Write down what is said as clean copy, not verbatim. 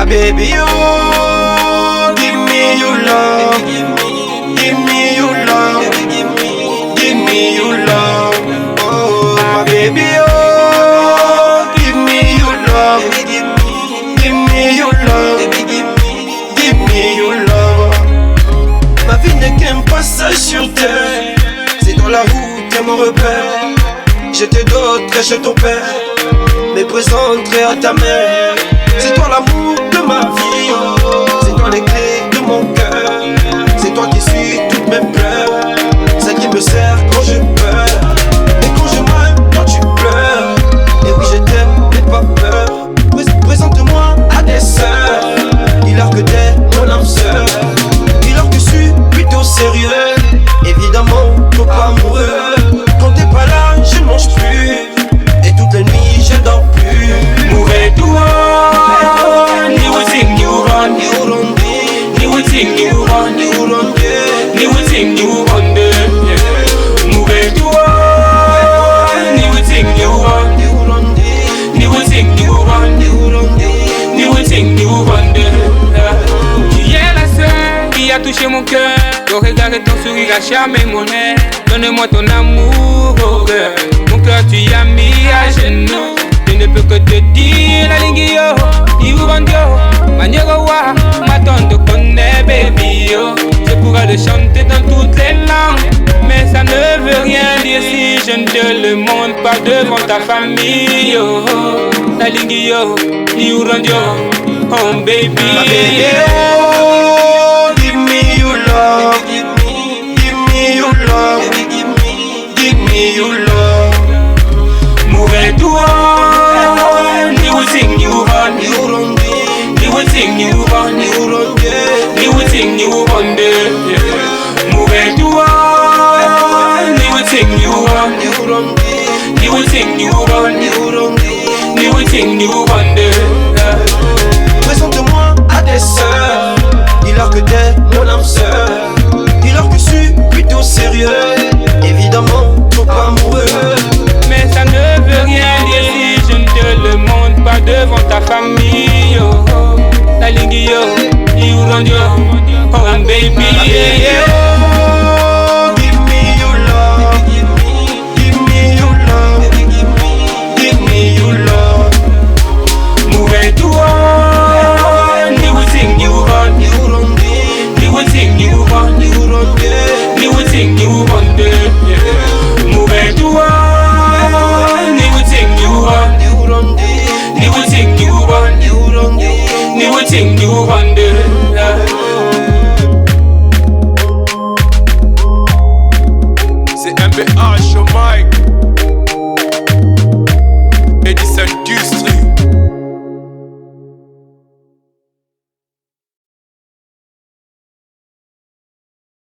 Baby, oh, give me your love, give me your love, give me your love. Oh, my baby, oh, give me your love, give me your love, give me your love. Ma vie n'est qu'un passage sur terre, c'est dans la route qu'est mon repère. J'étais d'autres et je ton père, mais présenterai à ta mère. C'est toi l'amour de ma vie, c'est toi les clés de mon cœur. C'est toi qui suis toutes mes pleurs, celle qui me sert quand je peur. Et quand je m'aime, toi tu pleures. Et oui je t'aime, n'aie pas peur. Présente-moi à des sœurs. Dis-leur que t'es mon âme sœur. Dis-leur que je suis plutôt sérieux. Évidemment, faut pas amoureux. Quand t'es pas là, je ne mange plus. Et toutes les nuits, je dors plus. Mourir toi. Toucher mon cœur, ton regard et ton sourire a charmé mon air. Donne-moi ton amour au cœur, mon cœur tu y as mis à genoux. Je ne peux que te dire la ligne yo, Iurandio, Manyerowa, m'attends de connaître baby yo. Je pourrais le chanter dans toutes les langues, mais ça ne veut rien dire si je ne te le montre pas devant ta famille yo. La ligne yo, Iurandio, oh baby, you love. Mourir toi, ni will sing you run, ni will sing you run, ni will sing you run. Mourir toi, ni will sing you run, ni will sing you run, ni will sing you run. Présente-moi à des sœurs, dis-leur que t'es mon âme sœur. Dis-leur que je suis plutôt sérieux. Évidemment, faut pas amoureux. Mais ça ne veut rien dire si je ne te le montre pas devant ta famille yo. La ligue yo, Iurandio, oh baby yeah. Give me your love, give me your love, give me your love. Mourir toi, ni will sing you run, ni will sing you run, ni will sing you run. Mourir toi, ni will sing you run, ni will sing you run, ni will sing you run. C'est MBH au mic.